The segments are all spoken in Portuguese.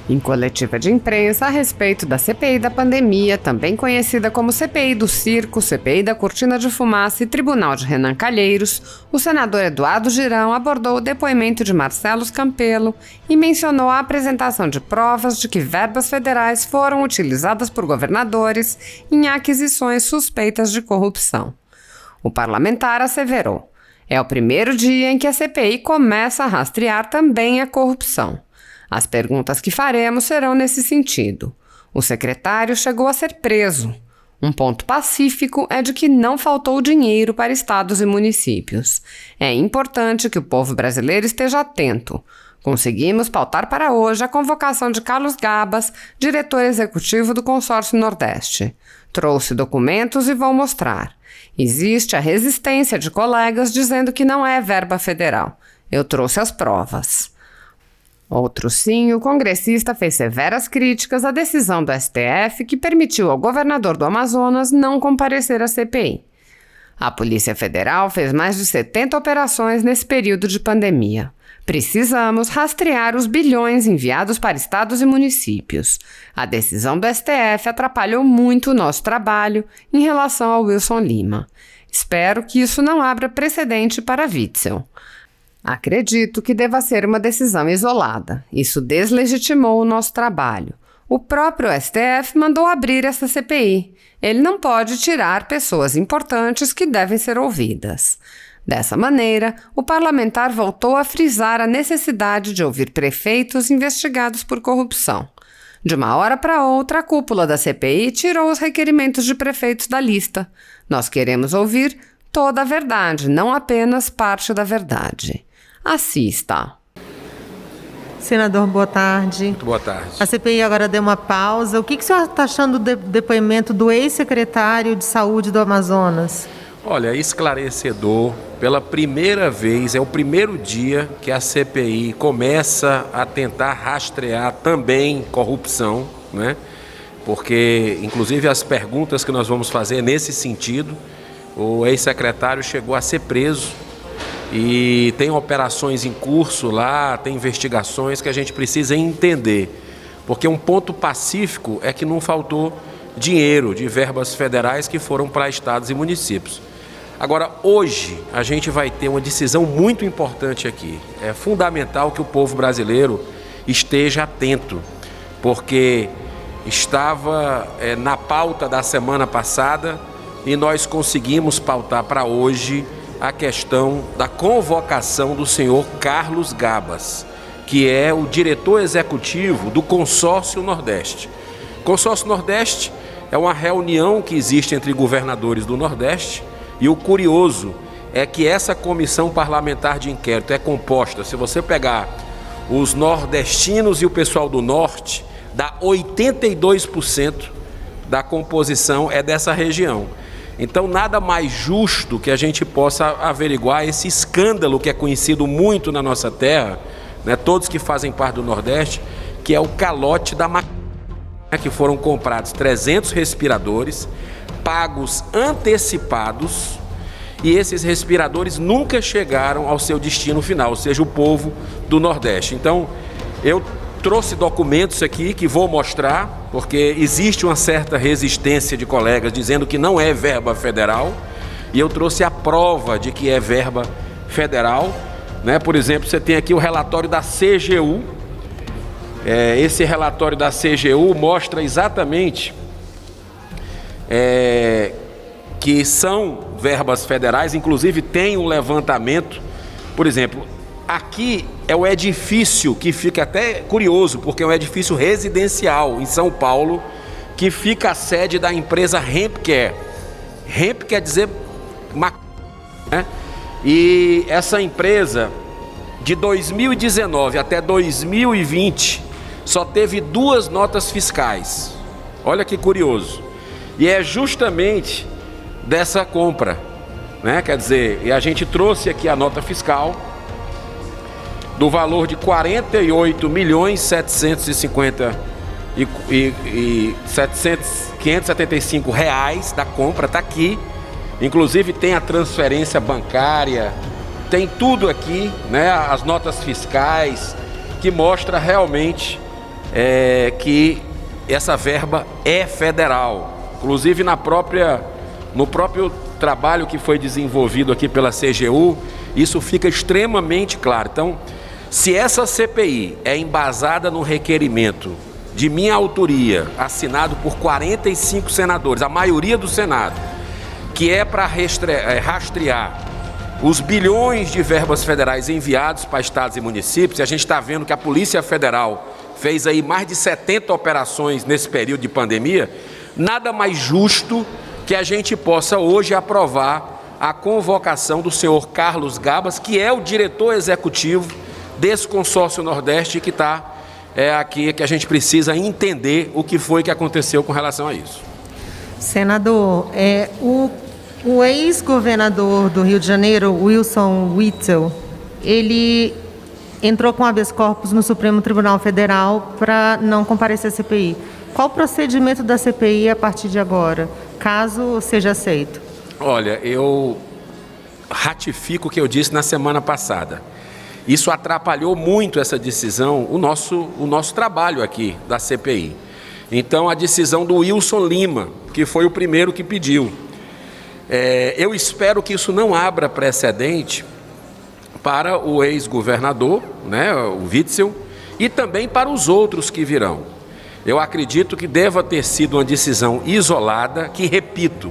Em coletiva de imprensa a respeito da CPI da pandemia, também conhecida como CPI do Circo, CPI da Cortina de Fumaça e Tribunal de Renan Calheiros, o senador Eduardo Girão abordou o depoimento de Marcelo Campelo e mencionou a apresentação de provas de que verbas federais foram utilizadas por governadores em aquisições suspeitas de corrupção. O parlamentar asseverou: é o primeiro dia em que a CPI começa a rastrear também a corrupção. As perguntas que faremos serão nesse sentido. O secretário chegou a ser preso. Um ponto pacífico é de que não faltou dinheiro para estados e municípios. É importante que o povo brasileiro esteja atento. Conseguimos pautar para hoje a convocação de Carlos Gabas, diretor executivo do Consórcio Nordeste. Trouxe documentos e vou mostrar. Existe a resistência de colegas dizendo que não é verba federal. Eu trouxe as provas. Outro sim, o congressista fez severas críticas à decisão do STF que permitiu ao governador do Amazonas não comparecer à CPI. A Polícia Federal fez mais de 70 operações nesse período de pandemia. Precisamos rastrear os bilhões enviados para estados e municípios. A decisão do STF atrapalhou muito o nosso trabalho em relação ao Wilson Lima. Espero que isso não abra precedente para Witzel. Acredito que deva ser uma decisão isolada. Isso deslegitimou o nosso trabalho. O próprio STF mandou abrir essa CPI. Ele não pode tirar pessoas importantes que devem ser ouvidas. Dessa maneira, o parlamentar voltou a frisar a necessidade de ouvir prefeitos investigados por corrupção. De uma hora para outra, a cúpula da CPI tirou os requerimentos de prefeitos da lista. Nós queremos ouvir toda a verdade, não apenas parte da verdade. Assista. Senador, boa tarde. Muito boa tarde. A CPI agora deu uma pausa. O que o senhor está achando do depoimento do ex-secretário de Saúde do Amazonas? Olha, esclarecedor. Pela primeira vez, é o primeiro dia que a CPI começa a tentar rastrear também corrupção, né? Porque, inclusive, as perguntas que nós vamos fazer nesse sentido, o ex-secretário chegou a ser preso e tem operações em curso lá, tem investigações que a gente precisa entender. Porque um ponto pacífico é que não faltou dinheiro de verbas federais que foram para estados e municípios. Agora, hoje, a gente vai ter uma decisão muito importante aqui. É fundamental que o povo brasileiro esteja atento, porque estava na pauta da semana passada e nós conseguimos pautar para hoje a questão da convocação do senhor Carlos Gabas, que é o diretor executivo do Consórcio Nordeste. O Consórcio Nordeste é uma reunião que existe entre governadores do Nordeste e o curioso é que essa comissão parlamentar de inquérito é composta, se você pegar os nordestinos e o pessoal do Norte, dá 82% da composição é dessa região. Então, nada mais justo que a gente possa averiguar esse escândalo que é conhecido muito na nossa terra, né, todos que fazem parte do Nordeste, que é o calote da maconha, que foram comprados 300 respiradores, pagos antecipados, e esses respiradores nunca chegaram ao seu destino final, ou seja, o povo do Nordeste. Então, eu trouxe documentos aqui que vou mostrar, porque existe uma certa resistência de colegas dizendo que não é verba federal, e eu trouxe a prova de que é verba federal, né? Por exemplo, você tem aqui o relatório da CGU. Esse relatório da CGU mostra exatamente que são verbas federais, inclusive tem um levantamento, por exemplo, aqui é o edifício que fica até curioso, porque é um edifício residencial em São Paulo, que fica a sede da empresa Hempcare. Hemp quer dizer né? E essa empresa, de 2019 até 2020, só teve 2 notas fiscais. Olha que curioso. E é justamente dessa compra, né? Quer dizer, e a gente trouxe aqui a nota fiscal do valor de 48.750.575 reais da compra, está aqui. Inclusive tem a transferência bancária, tem tudo aqui, né? As notas fiscais, que mostra realmente que essa verba é federal. Inclusive no próprio trabalho que foi desenvolvido aqui pela CGU, isso fica extremamente claro. Então, se essa CPI é embasada no requerimento de minha autoria, assinado por 45 senadores, a maioria do Senado, que é para rastrear os bilhões de verbas federais enviados para estados e municípios, e a gente está vendo que a Polícia Federal fez aí mais de 70 operações nesse período de pandemia, nada mais justo que a gente possa hoje aprovar a convocação do senhor Carlos Gabas, que é o diretor executivo desse consórcio Nordeste, que está aqui, que a gente precisa entender o que foi que aconteceu com relação a isso. Senador, o ex-governador do Rio de Janeiro, Wilson Witzel, ele entrou com habeas corpus no Supremo Tribunal Federal para não comparecer à CPI. Qual o procedimento da CPI a partir de agora, caso seja aceito? Olha, eu ratifico o que eu disse na semana passada. Isso atrapalhou muito essa decisão, o nosso trabalho aqui da CPI. Então, a decisão do Wilson Lima, que foi o primeiro que pediu. Eu espero que isso não abra precedente para o ex-governador, né, o Witzel, e também para os outros que virão. Eu acredito que deva ter sido uma decisão isolada, que, repito,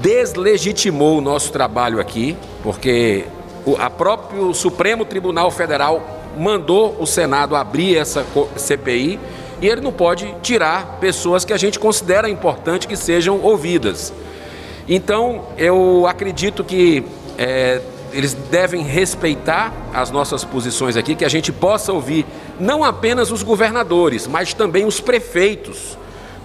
deslegitimou o nosso trabalho aqui, porque o próprio Supremo Tribunal Federal mandou o Senado abrir essa CPI e ele não pode tirar pessoas que a gente considera importante que sejam ouvidas. Então, eu acredito que eles devem respeitar as nossas posições aqui, que a gente possa ouvir não apenas os governadores, mas também os prefeitos,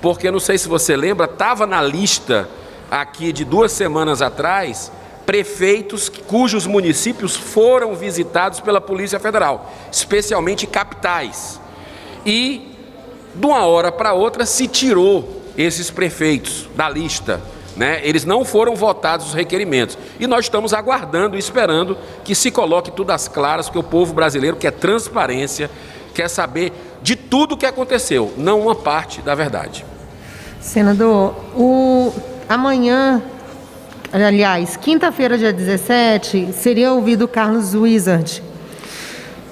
porque não sei se você lembra, estava na lista aqui de 2 semanas atrás, prefeitos cujos municípios foram visitados pela Polícia Federal, especialmente capitais. E, de uma hora para outra, se tirou esses prefeitos da lista, né? Eles não foram votados os requerimentos. E nós estamos aguardando e esperando que se coloque tudo às claras, porque o povo brasileiro quer transparência, quer saber de tudo o que aconteceu, não uma parte da verdade. Senador, amanhã, aliás, quinta-feira, dia 17, seria ouvido o Carlos Wizard.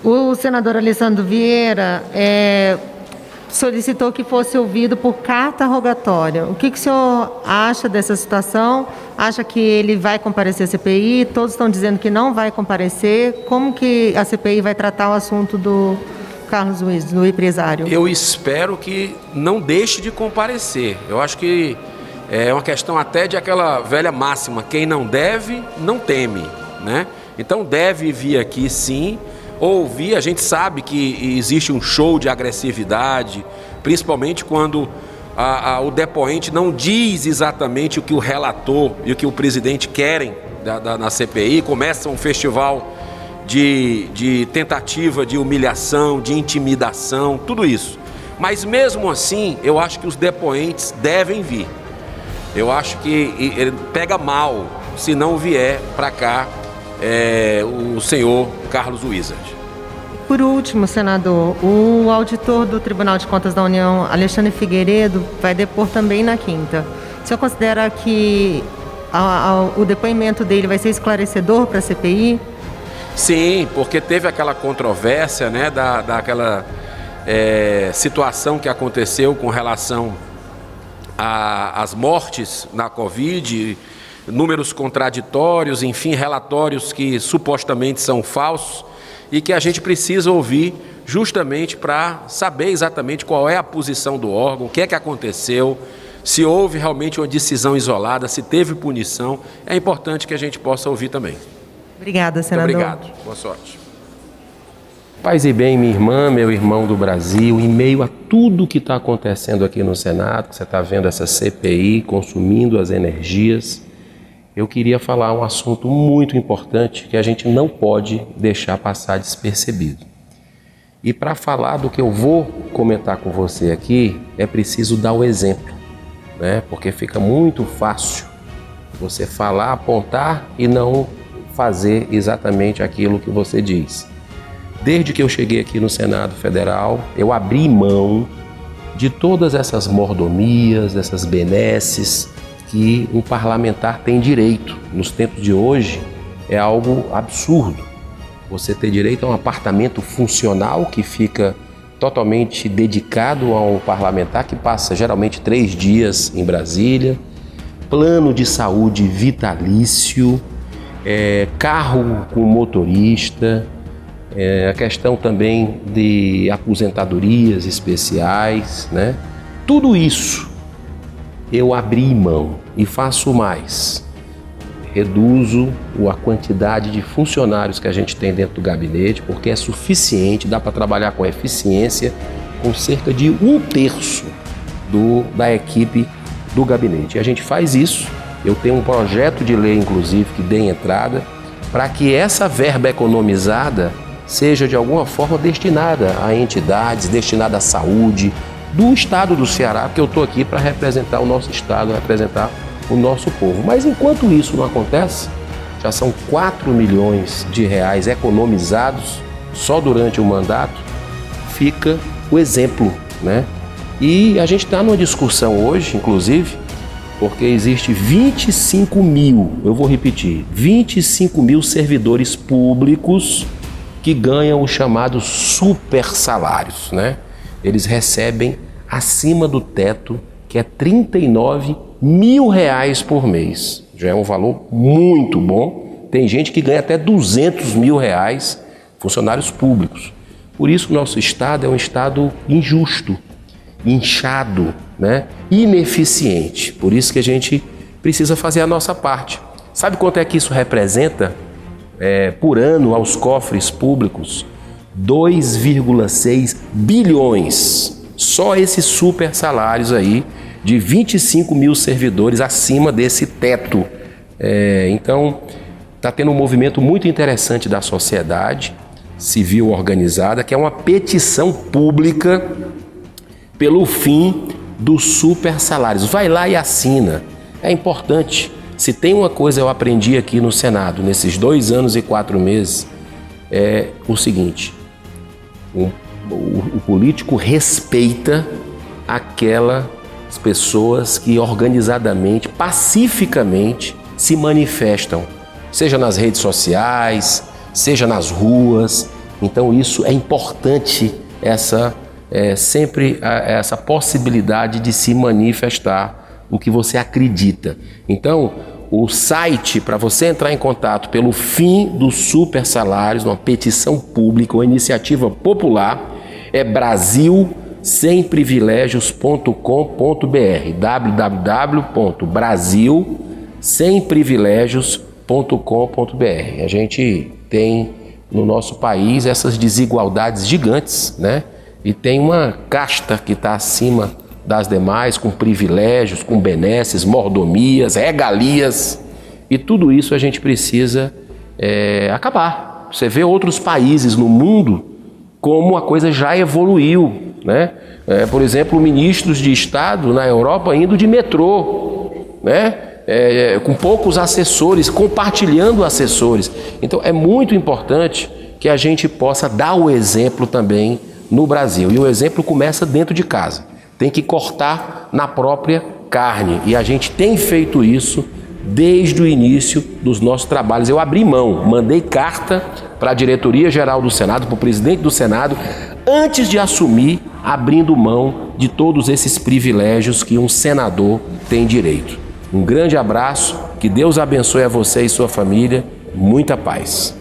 O senador Alessandro Vieira solicitou que fosse ouvido por carta rogatória. O que o senhor acha dessa situação? Acha que ele vai comparecer à CPI? Todos estão dizendo que não vai comparecer. Como que a CPI vai tratar o assunto do Carlos Wizard, do empresário? Eu espero que não deixe de comparecer. Eu acho que é uma questão até de aquela velha máxima, quem não deve, não teme, né? Então deve vir aqui sim, ouvir. A gente sabe que existe um show de agressividade, principalmente quando o depoente não diz exatamente o que o relator e o que o presidente querem na CPI, começa um festival de tentativa de humilhação, de intimidação, tudo isso. Mas mesmo assim, eu acho que os depoentes devem vir. Eu acho que ele pega mal se não vier para cá o senhor Carlos Wizard. Por último, senador, o auditor do Tribunal de Contas da União, Alexandre Figueiredo, vai depor também na quinta. O senhor considera que o depoimento dele vai ser esclarecedor para a CPI? Sim, porque teve aquela controvérsia, né, daquela situação que aconteceu com relação às mortes na Covid, números contraditórios, enfim, relatórios que supostamente são falsos e que a gente precisa ouvir justamente para saber exatamente qual é a posição do órgão, o que é que aconteceu, se houve realmente uma decisão isolada, se teve punição. É importante que a gente possa ouvir também. Obrigada, senador. Muito obrigado. Boa sorte. Paz e bem, minha irmã, meu irmão do Brasil, em meio a tudo que está acontecendo aqui no Senado, que você está vendo essa CPI consumindo as energias, eu queria falar um assunto muito importante que a gente não pode deixar passar despercebido. E para falar do que eu vou comentar com você aqui, é preciso dar o exemplo, né? Porque fica muito fácil você falar, apontar e não fazer exatamente aquilo que você diz. Desde que eu cheguei aqui no Senado Federal, eu abri mão de todas essas mordomias, essas benesses que um parlamentar tem direito. Nos tempos de hoje é algo absurdo. Você ter direito a um apartamento funcional que fica totalmente dedicado ao parlamentar, que passa geralmente 3 dias em Brasília, plano de saúde vitalício, carro com motorista, a questão também de aposentadorias especiais, né? Tudo isso eu abri mão e faço mais. Reduzo a quantidade de funcionários que a gente tem dentro do gabinete, porque é suficiente, dá para trabalhar com eficiência, com cerca de 1/3 da equipe do gabinete. E a gente faz isso. Eu tenho um projeto de lei, inclusive, que dê entrada para que essa verba economizada seja de alguma forma destinada a entidades, destinada à saúde do estado do Ceará, porque eu estou aqui para representar o nosso estado, representar o nosso povo. Mas enquanto isso não acontece, já são 4 milhões de reais economizados só durante o mandato, fica o exemplo, né? E a gente está numa discussão hoje, inclusive, porque existe 25 mil, eu vou repetir, 25 mil servidores públicos que ganham os chamados super salários, né? Eles recebem acima do teto, que é R$39 mil por mês. Já é um valor muito bom. Tem gente que ganha até R$200 mil, funcionários públicos. Por isso o nosso estado é um estado injusto, inchado, né? Ineficiente. Por isso que a gente precisa fazer a nossa parte. Sabe quanto é que isso representa por ano aos cofres públicos? 2,6 bilhões. Só esses super salários aí de 25 mil servidores acima desse teto. Então, está tendo um movimento muito interessante da sociedade civil organizada, que é uma petição pública pelo fim dos super salários. Vai lá e assina. É importante. Se tem uma coisa eu aprendi aqui no Senado, nesses 2 anos e 4 meses, é o seguinte: o político respeita aquelas pessoas que organizadamente, pacificamente se manifestam, seja nas redes sociais, seja nas ruas. Então isso é importante, sempre essa possibilidade de se manifestar o que você acredita. Então, o site para você entrar em contato pelo fim dos super salários, uma petição pública, uma iniciativa popular, é brasilsemprivilegios.com.br, www.brasilsemprivilegios.com.br. A gente tem no nosso país essas desigualdades gigantes, né? E tem uma casta que está acima das demais, com privilégios, com benesses, mordomias, regalias, e tudo isso a gente precisa acabar. Você vê outros países no mundo como a coisa já evoluiu, né? Por exemplo, ministros de Estado na Europa indo de metrô, né? Com poucos assessores, compartilhando assessores. Então é muito importante que a gente possa dar o exemplo também no Brasil, e o exemplo começa dentro de casa. Tem que cortar na própria carne, e a gente tem feito isso desde o início dos nossos trabalhos. Eu abri mão, mandei carta para a diretoria-geral do Senado, para o presidente do Senado, antes de assumir, abrindo mão de todos esses privilégios que um senador tem direito. Um grande abraço, que Deus abençoe a você e sua família, muita paz.